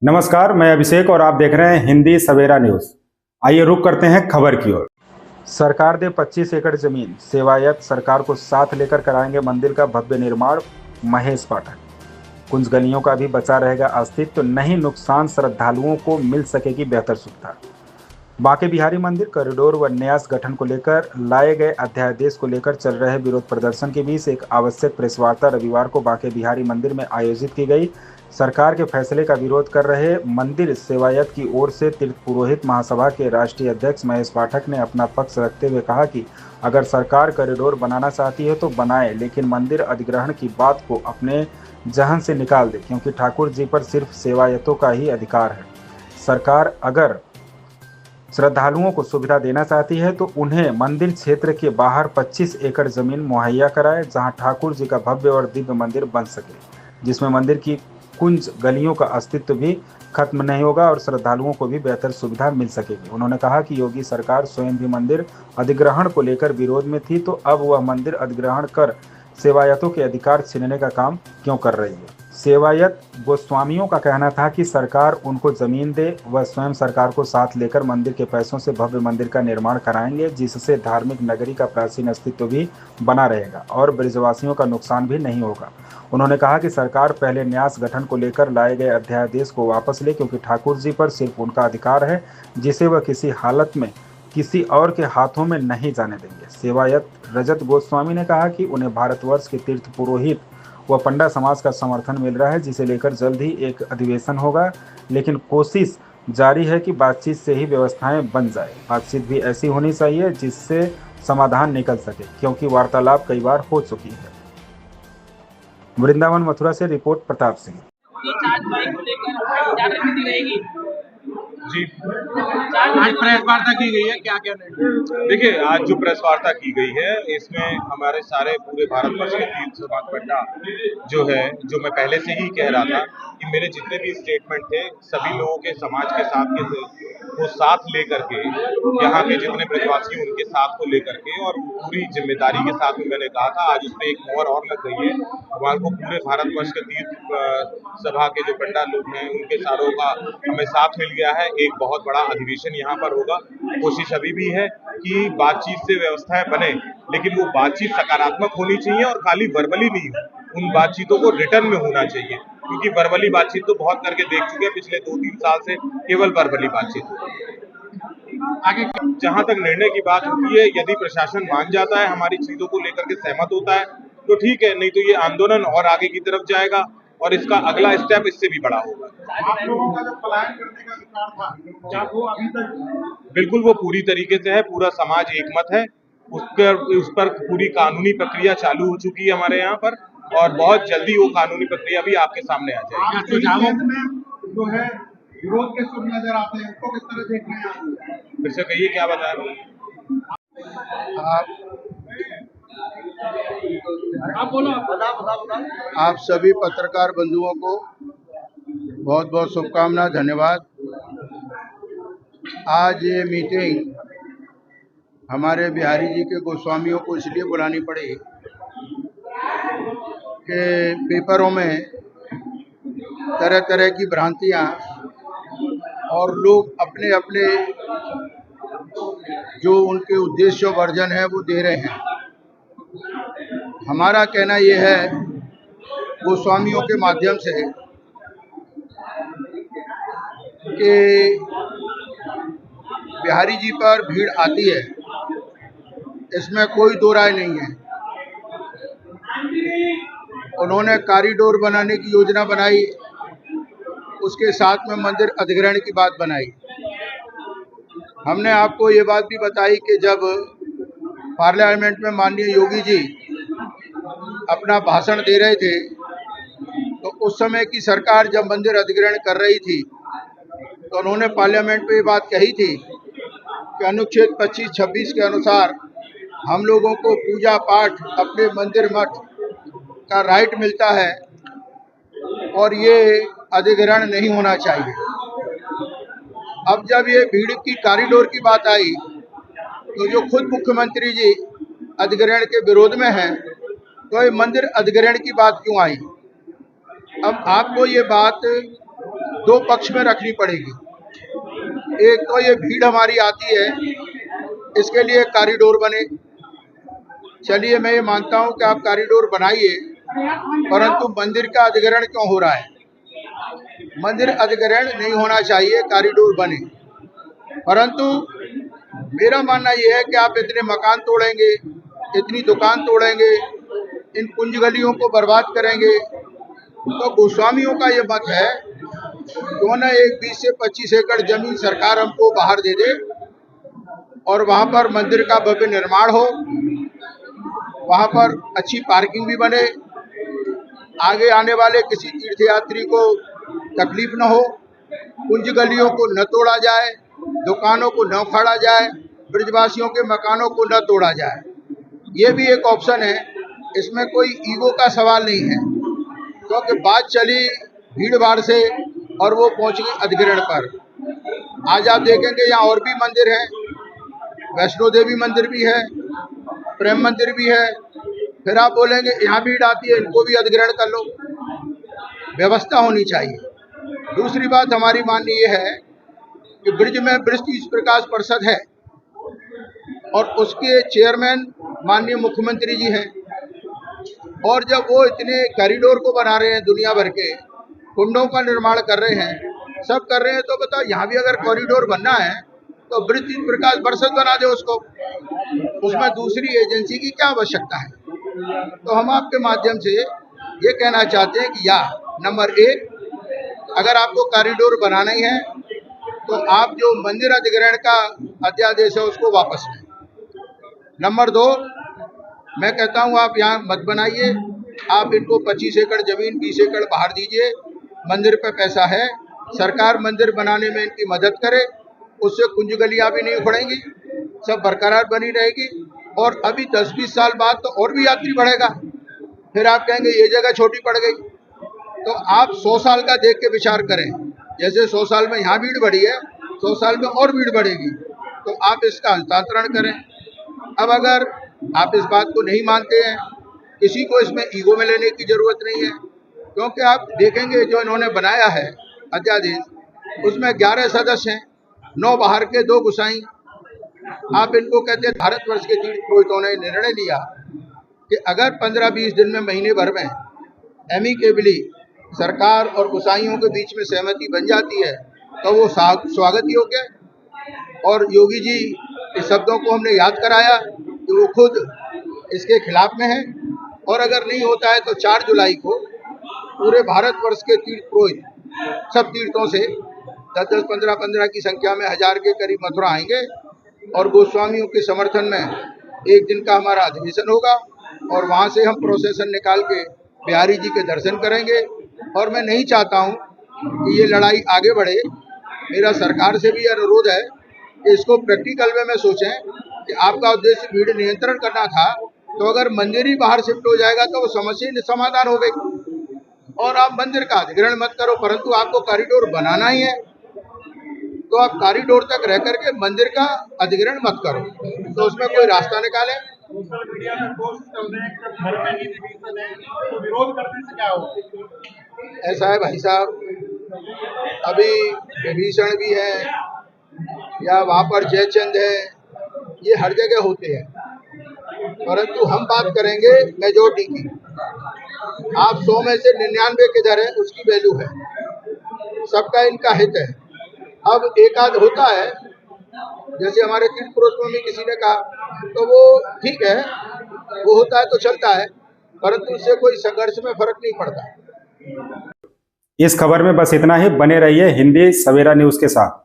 नमस्कार, मैं अभिषेक और आप देख रहे हैं हिंदी सवेरा न्यूज। आइए रुक करते हैं खबर की ओर। सरकार दे 25 एकड़ जमीन, सेवायत सरकार को साथ लेकर कराएंगे मंदिर का भव्य निर्माण। महेश पाठक। कुंज गलियों का भी बचा रहेगा अस्तित्व, नहीं नुकसान, श्रद्धालुओं को मिल सकेगी बेहतर सुविधा। बांके बिहारी मंदिर कॉरिडोर व न्यास गठन को लेकर लाए गए अध्यादेश को लेकर चल रहे विरोध प्रदर्शन के बीच एक आवश्यक प्रेस वार्ता रविवार को बांके बिहारी मंदिर में आयोजित की गई। सरकार के फैसले का विरोध कर रहे मंदिर सेवायत की ओर से तीर्थ पुरोहित महासभा के राष्ट्रीय अध्यक्ष महेश पाठक ने अपना पक्ष रखते हुए कहा कि अगर सरकार कॉरिडोर बनाना चाहती है तो बनाए, लेकिन मंदिर अधिग्रहण की बात को अपने जहन से निकाल दे, क्योंकि ठाकुर जी पर सिर्फ सेवायतों का ही अधिकार है। सरकार अगर श्रद्धालुओं को सुविधा देना चाहती है तो उन्हें मंदिर क्षेत्र के बाहर 25 एकड़ जमीन मुहैया कराए, जहां ठाकुर जी का भव्य और दिव्य मंदिर बन सके, जिसमें मंदिर की कुंज गलियों का अस्तित्व भी खत्म नहीं होगा और श्रद्धालुओं को भी बेहतर सुविधा मिल सकेगी। उन्होंने कहा कि योगी सरकार स्वयं भी मंदिर अधिग्रहण को लेकर विरोध में थी, तो अब वह मंदिर अधिग्रहण कर सेवायतों के अधिकार छीनने का काम क्यों कर रही है। सेवायत गोस्वामियों का कहना था कि सरकार उनको जमीन दे, वह स्वयं सरकार को साथ लेकर मंदिर के पैसों से भव्य मंदिर का निर्माण कराएंगे, जिससे धार्मिक नगरी का प्राचीन अस्तित्व भी बना रहेगा और ब्रजवासियों का नुकसान भी नहीं होगा। उन्होंने कहा कि सरकार पहले न्यास गठन को लेकर लाए गए अध्यादेश को वापस ले, क्योंकि ठाकुर जी पर सिर्फ उनका अधिकार है, जिसे वह किसी हालत में किसी और के हाथों में नहीं जाने देंगे। सेवायत रजत गोस्वामी ने कहा कि उन्हें भारतवर्ष के तीर्थ पुरोहित व पंडा समाज का समर्थन मिल रहा है, जिसे लेकर जल्द ही एक अधिवेशन होगा, लेकिन कोशिश जारी है कि बातचीत से ही व्यवस्थाएं बन जाए। बातचीत भी ऐसी होनी चाहिए जिससे समाधान निकल सके, क्योंकि वार्तालाप कई बार हो चुकी है। वृंदावन मथुरा से रिपोर्ट प्रताप सिंह। जी, आज प्रेस वार्ता की गई है, क्या क्या निर्णय? देखिए, आज जो प्रेस वार्ता की गई है इसमें हमारे सारे पूरे भारतवर्ष के तीर्थ समाज पंडा जो है, जो मैं पहले से ही कह रहा था कि मेरे जितने भी स्टेटमेंट थे सभी लोगों के समाज के साथ को साथ लेकर के, यहाँ के जितने ब्रजवासी उनके साथ को लेकर के और पूरी जिम्मेदारी के साथ में मैंने कहा था। आज उस पर एक मोहर और लग गई है। वहाँ को पूरे भारतवर्ष के तीर्थ सभा के जो पंडा लोग हैं उनके सारों का हमें साथ मिल गया है। एक बहुत बड़ा अधिवेशन यहाँ पर होगा। कोशिश अभी भी है कि बातचीत से व्यवस्थाएं बने, लेकिन वो बातचीत सकारात्मक होनी चाहिए और खाली वर्बली नहीं हो। उन बातचीतों को रिटर्न में होना चाहिए, क्योंकि वर्बली बातचीत तो बहुत करके देख चुके हैं पिछले 2-3 साल से, केवल वर्बली बातचीत हो। आगे जहां तक निर्णय की बात होती है, यदि प्रशासन मान जाता है, हमारी चीजों को लेकर के सहमत होता है तो ठीक है, नहीं तो ये आंदोलन और आगे की तरफ जाएगा और इसका अगला स्टेप इससे भी बड़ा होगा। आप लोगों का जो पलायन करने का विचार था, क्या वो अभी तक? बिल्कुल, वो पूरी तरीके से है। पूरा समाज एकमत है। उस पर पूरी कानूनी प्रक्रिया चालू हो चुकी है हमारे यहाँ पर, और बहुत जल्दी वो कानूनी प्रक्रिया भी आपके सामने आ जाएगी। जो है विरोध के सुर नजर आते हैं, उसको किस तरह देख रहे हैं? फिर से कहिए, क्या बताया? आप बोलो। आप सभी पत्रकार बंधुओं को बहुत बहुत शुभकामना, धन्यवाद। आज ये मीटिंग हमारे बिहारी जी के गोस्वामियों को इसलिए बुलानी पड़ी कि पेपरों में तरह तरह की भ्रांतियाँ और लोग अपने अपने जो उनके उद्देश्य वर्जन है वो दे रहे हैं। हमारा कहना ये है गोस्वामियों के माध्यम से कि बिहारी जी पर भीड़ आती है, इसमें कोई दो राय नहीं है। उन्होंने कॉरिडोर बनाने की योजना बनाई, उसके साथ में मंदिर अधिग्रहण की बात बनाई। हमने आपको ये बात भी बताई कि जब पार्लियामेंट में माननीय योगी जी अपना भाषण दे रहे थे तो उस समय की सरकार जब मंदिर अधिग्रहण कर रही थी तो उन्होंने पार्लियामेंट में ये बात कही थी कि अनुच्छेद 25-26 के अनुसार हम लोगों को पूजा पाठ अपने मंदिर मठ का राइट मिलता है और ये अधिग्रहण नहीं होना चाहिए। अब जब ये भीड़ की कॉरिडोर की बात आई तो जो खुद मुख्यमंत्री जी अधिग्रहण के विरोध में हैं, तो ये मंदिर अधिग्रहण की बात क्यों आई? अब आपको ये बात दो पक्ष में रखनी पड़ेगी। एक तो ये भीड़ हमारी आती है, इसके लिए कॉरिडोर बने। चलिए, मैं ये मानता हूँ कि आप कॉरिडोर बनाइए, परंतु मंदिर का अधिग्रहण क्यों हो रहा है? मंदिर अधिग्रहण नहीं होना चाहिए, कॉरिडोर बने। परंतु मेरा मानना ये है कि आप इतने मकान तोड़ेंगे, इतनी दुकान तोड़ेंगे, इन कुंज गलियों को बर्बाद करेंगे, तो गोस्वामियों का ये मत है क्यों न एक 20 से 25 एकड़ जमीन सरकार हमको बाहर दे दे और वहाँ पर मंदिर का भव्य निर्माण हो, वहाँ पर अच्छी पार्किंग भी बने, आगे आने वाले किसी तीर्थयात्री को तकलीफ न हो, कुंज गलियों को न तोड़ा जाए, दुकानों को न उखाड़ा जाए, ब्रजवासियों के मकानों को न तोड़ा जाए। ये भी एक ऑप्शन है, इसमें कोई ईगो का सवाल नहीं है, क्योंकि बात चली भीड़ भाड़ से और वो पहुंच गई अधिग्रहण पर। आज आप देखेंगे यहाँ और भी मंदिर हैं, वैष्णो देवी मंदिर भी है, प्रेम मंदिर भी है, फिर आप बोलेंगे यहाँ भीड़ आती है, इनको भी अधिग्रहण कर लो। व्यवस्था होनी चाहिए। दूसरी बात हमारी माननी ये है कि ब्रिज में ब्रिज तीर्थ प्रकाश परिषद है और उसके चेयरमैन माननीय मुख्यमंत्री जी हैं, और जब वो इतने कॉरिडोर को बना रहे हैं, दुनिया भर के कुंडों का निर्माण कर रहे हैं, सब कर रहे हैं, तो बताओ यहाँ भी अगर कॉरिडोर बनना है तो ब्रिज तीर्थ प्रकाश परिषद बना दे उसको, उसमें दूसरी एजेंसी की क्या आवश्यकता है? तो हम आपके माध्यम से ये कहना चाहते हैं कि या नंबर 1, अगर आपको कॉरिडोर बनाना ही है तो आप जो मंदिर अधिग्रहण का अध्यादेश है उसको वापस लें। नंबर 2, मैं कहता हूँ आप यहाँ मत बनाइए, आप इनको 25 एकड़ जमीन 20 एकड़ बाहर दीजिए, मंदिर पे पैसा है, सरकार मंदिर बनाने में इनकी मदद करे, उससे कुंज गलियाँ भी नहीं उखड़ेंगी, सब बरकरार बनी रहेगी, और अभी 10-20 साल बाद तो और भी यात्री बढ़ेगा, फिर आप कहेंगे ये जगह छोटी पड़ गई। तो आप 100 साल का देख के विचार करें, जैसे 100 साल में यहाँ भीड़ बढ़ी है, 100 साल में और भीड़ बढ़ेगी, तो आप इसका हस्तांतरण करें। अब अगर आप इस बात को नहीं मानते हैं, किसी को इसमें ईगो में लेने की जरूरत नहीं है, क्योंकि आप देखेंगे जो इन्होंने बनाया है अध्यादेश, उसमें 11 सदस्य हैं, 9 बाहर के, 2 गुसाई। आप इनको कहते हैं भारतवर्ष के तीर्थ पुरोहितों ने निर्णय लिया कि अगर 15-20 दिन में, महीने भर में एमिकेबली सरकार और गुसाइयों के बीच में सहमति बन जाती है तो वो स्वागत योग्य है। और योगी जी के शब्दों को हमने याद कराया कि वो खुद इसके खिलाफ में है, और अगर नहीं होता है तो 4 जुलाई को पूरे भारतवर्ष के तीर्थ पुरोहित सब तीर्थों से 10-10, 15-15 की संख्या में 1000 के करीब मथुरा आएंगे, और गोस्वामियों के समर्थन में एक दिन का हमारा अधिवेशन होगा, और वहाँ से हम प्रोसेसन निकाल के बिहारी जी के दर्शन करेंगे। और मैं नहीं चाहता हूँ कि ये लड़ाई आगे बढ़े। मेरा सरकार से भी अनुरोध है कि इसको प्रैक्टिकल वे में सोचें कि आपका उद्देश्य भीड़ नियंत्रण करना था, तो अगर मंदिर ही बाहर शिफ्ट हो जाएगा तो वो समस्या समाधान हो गई, और आप मंदिर का अधिग्रहण मत करो, परंतु आपको कॉरिडोर बनाना ही है तो आप कॉरिडोर तक रह करके मंदिर का अधिग्रहण मत करो, तो उसमें कोई रास्ता निकाले। मीडिया में पोस्ट चल रहे हैं कि घर में ही डिवीजन है, तो विरोध करने से क्या होगा? ऐसा है भाई साहब, अभी विभीषण भी है या वहाँ पर जयचंद है, ये हर जगह होते हैं, परंतु हम बात करेंगे मेजोरिटी की। आप 100 में से 99 किधर है उसकी वैल्यू है, सबका इनका हित है। अब एक आध होता है, जैसे हमारे तीर्थ पुरुषों में किसी ने कहा, तो वो ठीक है, वो होता है तो चलता है, परंतु उससे कोई संघर्ष में फर्क नहीं पड़ता। इस खबर में बस इतना ही। बने रहिए हिंदी सवेरा न्यूज के साथ।